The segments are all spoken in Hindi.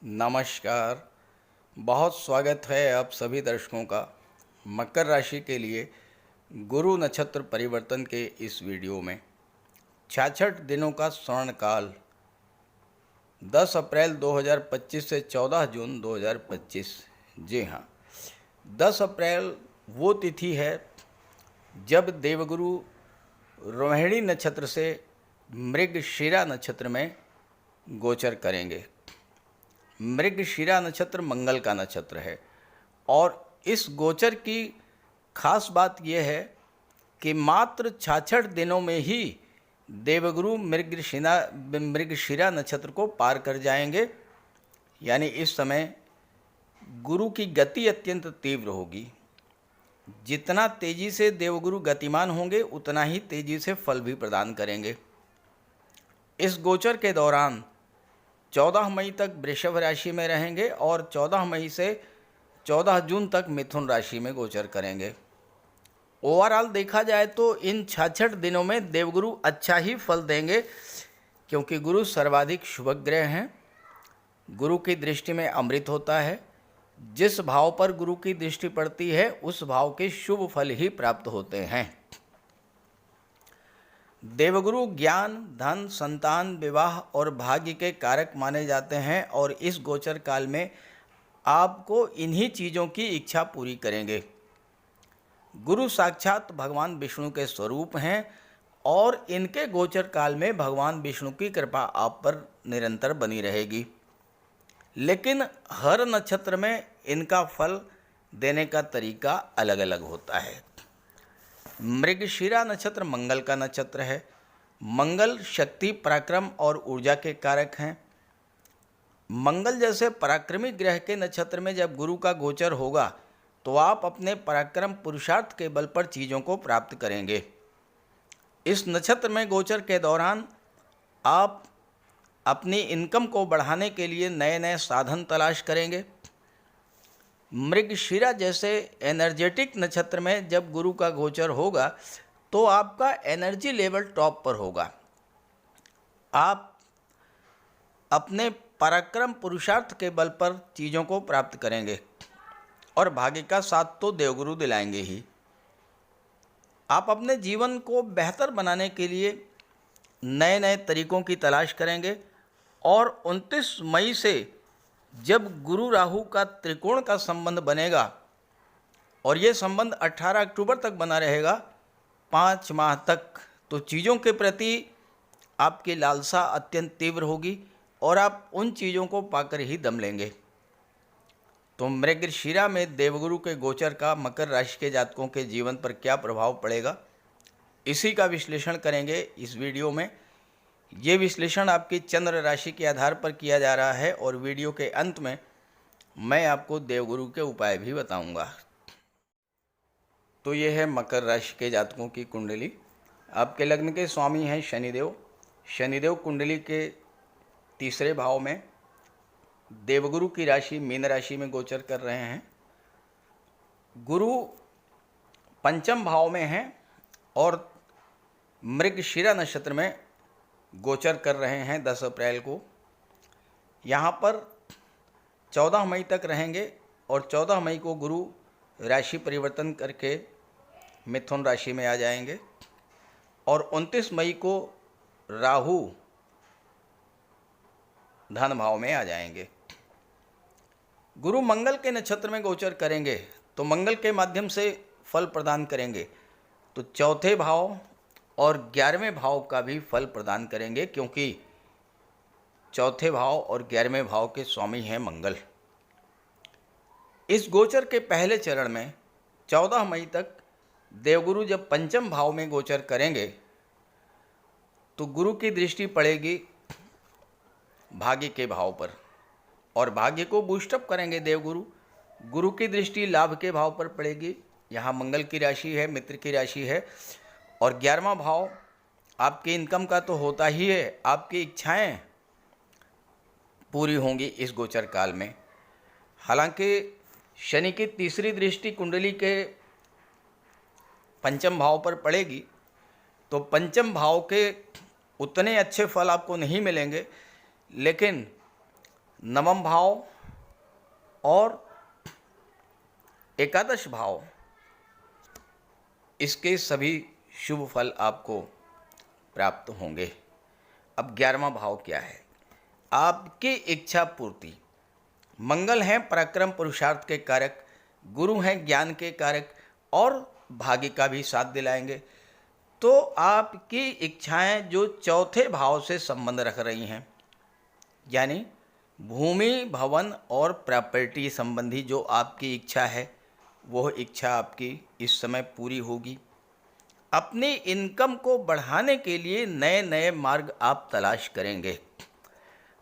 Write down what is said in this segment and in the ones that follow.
नमस्कार। बहुत स्वागत है आप सभी दर्शकों का मकर राशि के लिए गुरु नक्षत्र परिवर्तन के इस वीडियो में। 66 दिनों का स्वर्ण काल 10 अप्रैल 2025 से 14 जून 2025। जी हाँ, 10 अप्रैल वो तिथि है जब देवगुरु रोहिणी नक्षत्र से मृगशिरा नक्षत्र में गोचर करेंगे। मृगशिरा नक्षत्र मंगल का नक्षत्र है और इस गोचर की खास बात यह है कि मात्र 66 दिनों में ही देवगुरु मृगशिरा नक्षत्र को पार कर जाएंगे। यानी इस समय गुरु की गति अत्यंत तीव्र होगी। जितना तेजी से देवगुरु गतिमान होंगे उतना ही तेजी से फल भी प्रदान करेंगे। इस गोचर के दौरान 14 मई तक वृषभ राशि में रहेंगे और 14 मई से 14 जून तक मिथुन राशि में गोचर करेंगे। ओवरऑल देखा जाए तो इन 66 दिनों में देवगुरु अच्छा ही फल देंगे, क्योंकि गुरु सर्वाधिक शुभ ग्रह हैं। गुरु की दृष्टि में अमृत होता है। जिस भाव पर गुरु की दृष्टि पड़ती है उस भाव के शुभ फल ही प्राप्त होते हैं। देवगुरु ज्ञान, धन, संतान, विवाह और भाग्य के कारक माने जाते हैं और इस गोचर काल में आपको इन्हीं चीज़ों की इच्छा पूरी करेंगे। गुरु साक्षात भगवान विष्णु के स्वरूप हैं और इनके गोचर काल में भगवान विष्णु की कृपा आप पर निरंतर बनी रहेगी। लेकिन हर नक्षत्र में इनका फल देने का तरीका अलग अलग होता है। मृगशिरा नक्षत्र मंगल का नक्षत्र है। मंगल शक्ति, पराक्रम और ऊर्जा के कारक हैं। मंगल जैसे पराक्रमी ग्रह के नक्षत्र में जब गुरु का गोचर होगा तो आप अपने पराक्रम, पुरुषार्थ के बल पर चीज़ों को प्राप्त करेंगे। इस नक्षत्र में गोचर के दौरान आप अपनी इनकम को बढ़ाने के लिए नए नए साधन तलाश करेंगे। मृगशिरा जैसे एनर्जेटिक नक्षत्र में जब गुरु का गोचर होगा तो आपका एनर्जी लेवल टॉप पर होगा। आप अपने पराक्रम, पुरुषार्थ के बल पर चीज़ों को प्राप्त करेंगे और भाग्य का साथ तो देवगुरु दिलाएंगे ही। आप अपने जीवन को बेहतर बनाने के लिए नए नए तरीकों की तलाश करेंगे और 29 मई से जब गुरु राहु का त्रिकोण का संबंध बनेगा और ये संबंध 18 अक्टूबर तक बना रहेगा, 5 माह तक, तो चीज़ों के प्रति आपकी लालसा अत्यंत तीव्र होगी और आप उन चीज़ों को पाकर ही दम लेंगे। तो मृगशिरा में देवगुरु के गोचर का मकर राशि के जातकों के जीवन पर क्या प्रभाव पड़ेगा, इसी का विश्लेषण करेंगे इस वीडियो में। ये विश्लेषण आपकी चंद्र राशि के आधार पर किया जा रहा है और वीडियो के अंत में मैं आपको देवगुरु के उपाय भी बताऊंगा। तो ये है मकर राशि के जातकों की कुंडली। आपके लग्न के स्वामी हैं शनिदेव। शनिदेव कुंडली के तीसरे भाव में, देवगुरु की राशि मीन राशि में गोचर कर रहे हैं। गुरु पंचम भाव में हैं और मृगशिरा नक्षत्र में गोचर कर रहे हैं 10 अप्रैल को। यहाँ पर 14 मई तक रहेंगे और 14 मई को गुरु राशि परिवर्तन करके मिथुन राशि में आ जाएंगे और 29 मई को राहु धन भाव में आ जाएंगे। गुरु मंगल के नक्षत्र में गोचर करेंगे तो मंगल के माध्यम से फल प्रदान करेंगे, तो चौथे भाव और 11वें भाव का भी फल प्रदान करेंगे, क्योंकि चौथे भाव और 11वें भाव के स्वामी हैं मंगल। इस गोचर के पहले चरण में 14 मई तक देवगुरु जब पंचम भाव में गोचर करेंगे तो गुरु की दृष्टि पड़ेगी भाग्य के भाव पर और भाग्य को बूस्टअप करेंगे देवगुरु। गुरु की दृष्टि लाभ के भाव पर पड़ेगी। यहाँ मंगल की राशि है, मित्र की राशि है और 11वां भाव आपकी इनकम का तो होता ही है। आपकी इच्छाएं पूरी होंगी इस गोचर काल में। हालांकि शनि की तीसरी दृष्टि कुंडली के पंचम भाव पर पड़ेगी तो पंचम भाव के उतने अच्छे फल आपको नहीं मिलेंगे, लेकिन नवम भाव और एकादश भाव, इसके सभी शुभ फल आपको प्राप्त होंगे। अब 11वां भाव क्या है? आपकी इच्छा पूर्ति। मंगल हैं पराक्रम पुरुषार्थ के कारक, गुरु हैं ज्ञान के कारक और भाग्य का भी साथ दिलाएंगे। तो आपकी इच्छाएं जो चौथे भाव से संबंध रख रही हैं, यानी भूमि भवन और प्रॉपर्टी संबंधी जो आपकी इच्छा है, वह इच्छा आपकी इस समय पूरी होगी। अपनी इनकम को बढ़ाने के लिए नए नए मार्ग आप तलाश करेंगे।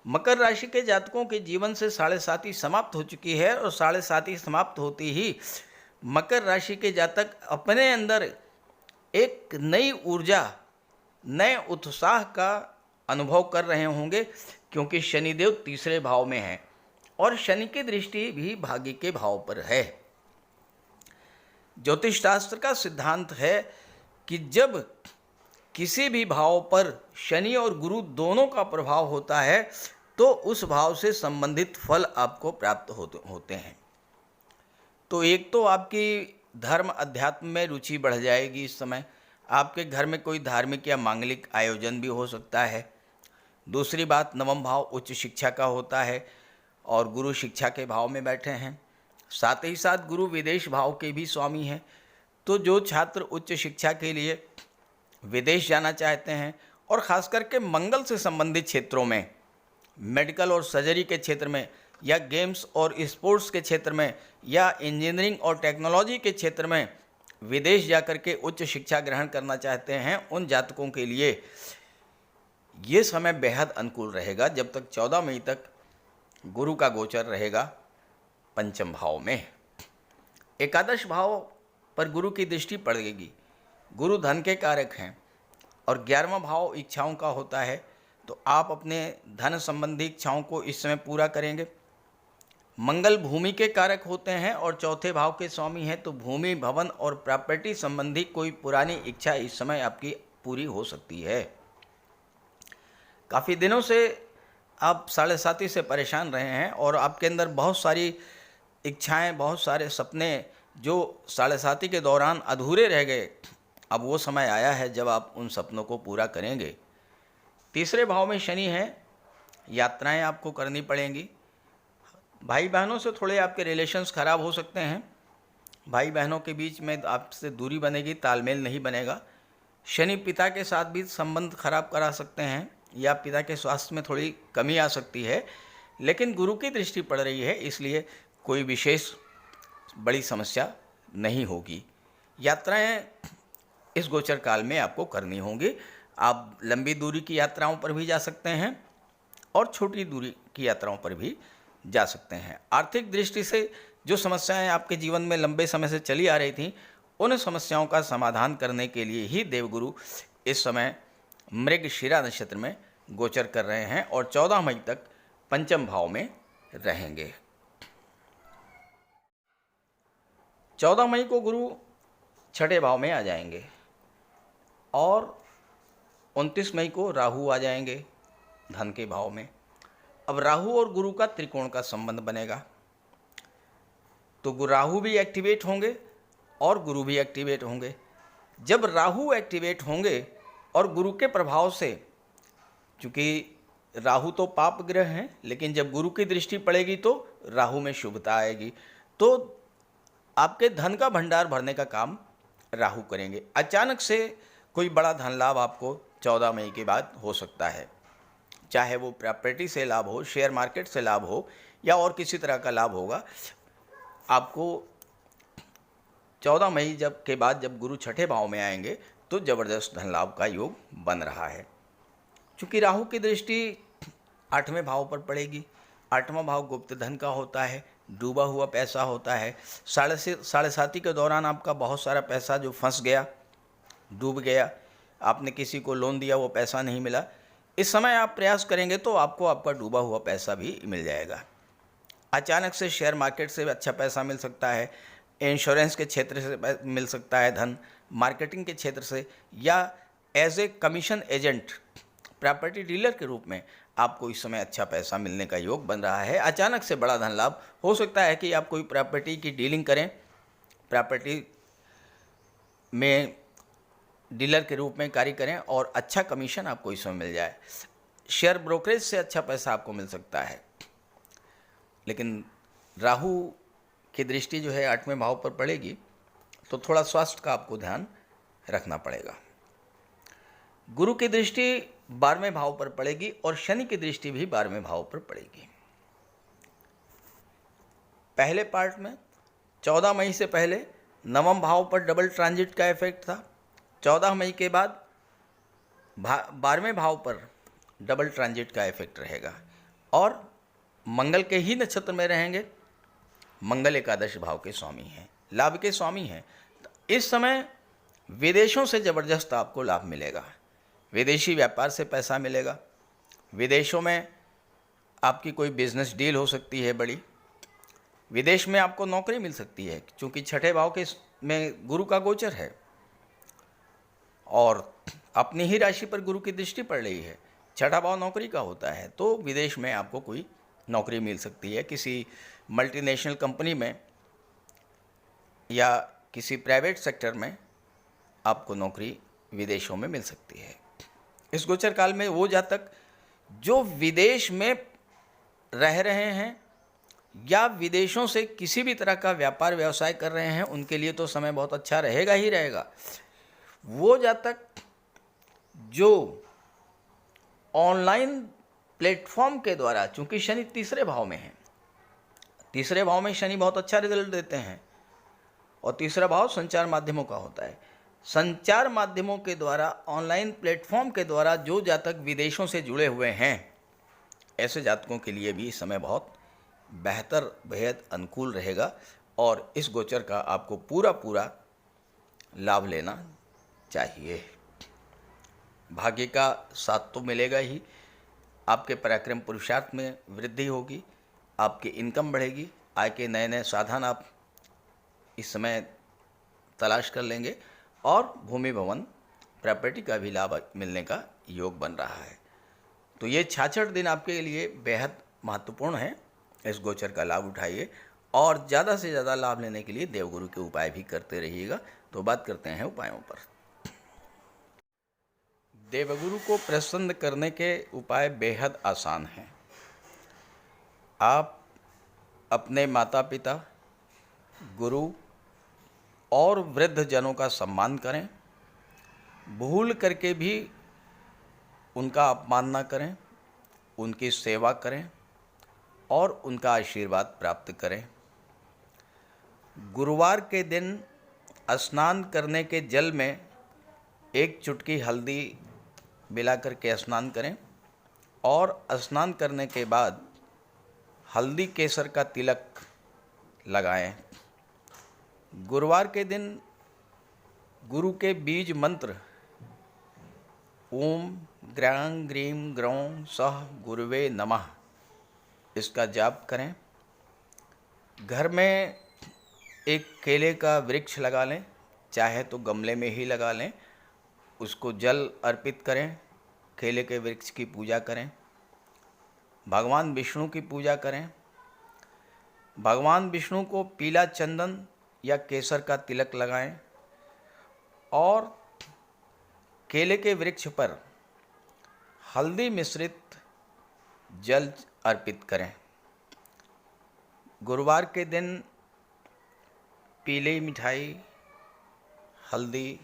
मकर राशि के जातकों के जीवन से 7.5 समाप्त हो चुकी है और 7.5 समाप्त होती ही मकर राशि के जातक अपने अंदर एक नई ऊर्जा, नए उत्साह का अनुभव कर रहे होंगे, क्योंकि शनिदेव तीसरे भाव में हैं और शनि की दृष्टि भी भाग्य के भाव पर है। ज्योतिष शास्त्र का सिद्धांत है कि जब किसी भी भाव पर शनि और गुरु दोनों का प्रभाव होता है तो उस भाव से संबंधित फल आपको प्राप्त होते हैं। तो एक तो आपकी धर्म अध्यात्म में रुचि बढ़ जाएगी। इस समय आपके घर में कोई धार्मिक या मांगलिक आयोजन भी हो सकता है। दूसरी बात, नवम भाव उच्च शिक्षा का होता है और गुरु शिक्षा के भाव में बैठे हैं। साथ ही साथ गुरु विदेश भाव के भी स्वामी हैं। तो जो छात्र उच्च शिक्षा के लिए विदेश जाना चाहते हैं और ख़ास करके मंगल से संबंधित क्षेत्रों में, मेडिकल और सर्जरी के क्षेत्र में, या गेम्स और स्पोर्ट्स के क्षेत्र में, या इंजीनियरिंग और टेक्नोलॉजी के क्षेत्र में विदेश जाकर के उच्च शिक्षा ग्रहण करना चाहते हैं, उन जातकों के लिए ये समय बेहद अनुकूल रहेगा जब तक 14 मई तक गुरु का गोचर रहेगा पंचम भाव में। एकादश भाव पर गुरु की दृष्टि पड़ेगी। गुरु धन के कारक हैं और 11वां भाव इच्छाओं का होता है, तो आप अपने धन संबंधी इच्छाओं को इस समय पूरा करेंगे। मंगल भूमि के कारक होते हैं और चौथे भाव के स्वामी हैं, तो भूमि भवन और प्रॉपर्टी संबंधी कोई पुरानी इच्छा इस समय आपकी पूरी हो सकती है। काफ़ी दिनों से आप 7.5 से परेशान रहे हैं और आपके अंदर बहुत सारी इच्छाएं, बहुत सारे सपने जो 7.5 के दौरान अधूरे रह गए, अब वो समय आया है जब आप उन सपनों को पूरा करेंगे। तीसरे भाव में शनि है, यात्राएं आपको करनी पड़ेंगी। भाई बहनों से थोड़े आपके रिलेशंस ख़राब हो सकते हैं। भाई बहनों के बीच में आपसे दूरी बनेगी, तालमेल नहीं बनेगा। शनि पिता के साथ भी संबंध खराब करा सकते हैं या पिता के स्वास्थ्य में थोड़ी कमी आ सकती है, लेकिन गुरु की दृष्टि पड़ रही है, इसलिए कोई विशेष बड़ी समस्या नहीं होगी। यात्राएं इस गोचर काल में आपको करनी होंगी। आप लंबी दूरी की यात्राओं पर भी जा सकते हैं और छोटी दूरी की यात्राओं पर भी जा सकते हैं। आर्थिक दृष्टि से जो समस्याएं आपके जीवन में लंबे समय से चली आ रही थीं, उन समस्याओं का समाधान करने के लिए ही देवगुरु इस समय मृगशिरा नक्षत्र में गोचर कर रहे हैं और 14 मई तक पंचम भाव में रहेंगे। 14 मई को गुरु छठे भाव में आ जाएंगे और 29 मई को राहु आ जाएंगे धन के भाव में। अब राहु और गुरु का त्रिकोण का संबंध बनेगा, तो राहु भी एक्टिवेट होंगे और गुरु भी एक्टिवेट होंगे। जब राहु एक्टिवेट होंगे और गुरु के प्रभाव से, चूँकि राहु तो पाप ग्रह हैं, लेकिन जब गुरु की दृष्टि पड़ेगी तो राहु में शुभता आएगी, तो आपके धन का भंडार भरने का काम राहु करेंगे। अचानक से कोई बड़ा धन लाभ आपको 14 मई के बाद हो सकता है, चाहे वो प्रॉपर्टी से लाभ हो, शेयर मार्केट से लाभ हो या और किसी तरह का लाभ होगा। आपको 14 मई के बाद जब गुरु छठे भाव में आएंगे तो ज़बरदस्त धन लाभ का योग बन रहा है। चूँकि राहु की दृष्टि 8वें भाव पर पड़ेगी। 8वां भाव गुप्त धन का होता है, डूबा हुआ पैसा होता है। 7.5 के दौरान आपका बहुत सारा पैसा जो फंस गया, डूब गया, आपने किसी को लोन दिया, वो पैसा नहीं मिला, इस समय आप प्रयास करेंगे तो आपको आपका डूबा हुआ पैसा भी मिल जाएगा। अचानक से शेयर मार्केट से अच्छा पैसा मिल सकता है, इंश्योरेंस के क्षेत्र से मिल सकता है धन, मार्केटिंग के क्षेत्र से, या as a commission agent, property dealer के रूप में आपको इस समय अच्छा पैसा मिलने का योग बन रहा है। अचानक से बड़ा धन लाभ हो सकता है कि आप कोई प्रॉपर्टी की डीलिंग करें, प्रॉपर्टी में डीलर के रूप में कार्य करें और अच्छा कमीशन आपको इस समय मिल जाए। शेयर ब्रोकरेज से अच्छा पैसा आपको मिल सकता है। लेकिन राहु की दृष्टि जो है 8वें भाव पर पड़ेगी, तो थोड़ा स्वास्थ्य का आपको ध्यान रखना पड़ेगा। गुरु की दृष्टि 12वें भाव पर पड़ेगी और शनि की दृष्टि भी 12वें भाव पर पड़ेगी। पहले पार्ट में 14 मई से पहले 9वें भाव पर डबल ट्रांजिट का इफेक्ट था। 14 मई के बाद 12वें भाव पर डबल ट्रांजिट का इफेक्ट रहेगा और मंगल के ही नक्षत्र में रहेंगे। मंगल एकादश भाव के स्वामी हैं, लाभ के स्वामी हैं। इस समय विदेशों से ज़बरदस्त आपको लाभ मिलेगा। विदेशी व्यापार से पैसा मिलेगा। विदेशों में आपकी कोई बिजनेस डील हो सकती है बड़ी। विदेश में आपको नौकरी मिल सकती है, क्योंकि 6ठे भाव के में गुरु का गोचर है और अपनी ही राशि पर गुरु की दृष्टि पड़ रही है। 6ठा भाव नौकरी का होता है, तो विदेश में आपको कोई नौकरी मिल सकती है। किसी मल्टीनेशनल कंपनी में या किसी प्राइवेट सेक्टर में आपको नौकरी विदेशों में मिल सकती है। इस गोचर काल में वो जातक जो विदेश में रह रहे हैं या विदेशों से किसी भी तरह का व्यापार व्यवसाय कर रहे हैं, उनके लिए तो समय बहुत अच्छा रहेगा ही रहेगा। वो जातक जो ऑनलाइन प्लेटफॉर्म के द्वारा, चूंकि शनि 3रे भाव में है, 3रे भाव में शनि बहुत अच्छा रिजल्ट देते हैं और 3रा भाव संचार माध्यमों का होता है। संचार माध्यमों के द्वारा, ऑनलाइन प्लेटफॉर्म के द्वारा जो जातक विदेशों से जुड़े हुए हैं, ऐसे जातकों के लिए भी इस समय बहुत बेहतर, बेहद अनुकूल रहेगा और इस गोचर का आपको पूरा लाभ लेना चाहिए। भाग्य का साथ तो मिलेगा ही, आपके पराक्रम पुरुषार्थ में वृद्धि होगी, आपकी इनकम बढ़ेगी, आय के नए नए साधन आप इस समय तलाश कर लेंगे और भूमि भवन प्रॉपर्टी का भी लाभ मिलने का योग बन रहा है। तो ये 66 दिन आपके लिए बेहद महत्वपूर्ण है। इस गोचर का लाभ उठाइए और ज़्यादा से ज़्यादा लाभ लेने के लिए देवगुरु के उपाय भी करते रहिएगा। तो बात करते हैं उपायों पर। देवगुरु को प्रसन्न करने के उपाय बेहद आसान हैं। आप अपने माता पिता, गुरु और वृद्ध जनों का सम्मान करें। भूल करके भी उनका अपमान ना करें, उनकी सेवा करें और उनका आशीर्वाद प्राप्त करें। गुरुवार के दिन स्नान करने के जल में 1 चुटकी हल्दी मिला करके स्नान करें और स्नान करने के बाद हल्दी केसर का तिलक लगाएं। गुरुवार के दिन गुरु के बीज मंत्र ओम ग्रां ग्रीं ग्रौं सह गुरुवे नमः, इसका जाप करें। घर में एक केले का वृक्ष लगा लें, चाहे तो गमले में ही लगा लें, उसको जल अर्पित करें, केले के वृक्ष की पूजा करें। भगवान विष्णु की पूजा करें। भगवान विष्णु को पीला चंदन या केसर का तिलक लगाएं और केले के वृक्ष पर हल्दी मिश्रित जल अर्पित करें। गुरुवार के दिन पीली मिठाई, हल्दी,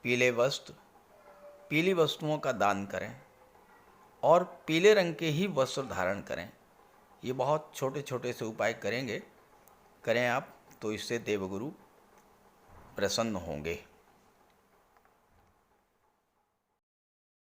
पीले वस्त्र, पीली वस्तुओं का दान करें और पीले रंग के ही वस्त्र धारण करें। ये बहुत छोटे छोटे से उपाय करें आप, तो इससे देवगुरु प्रसन्न होंगे।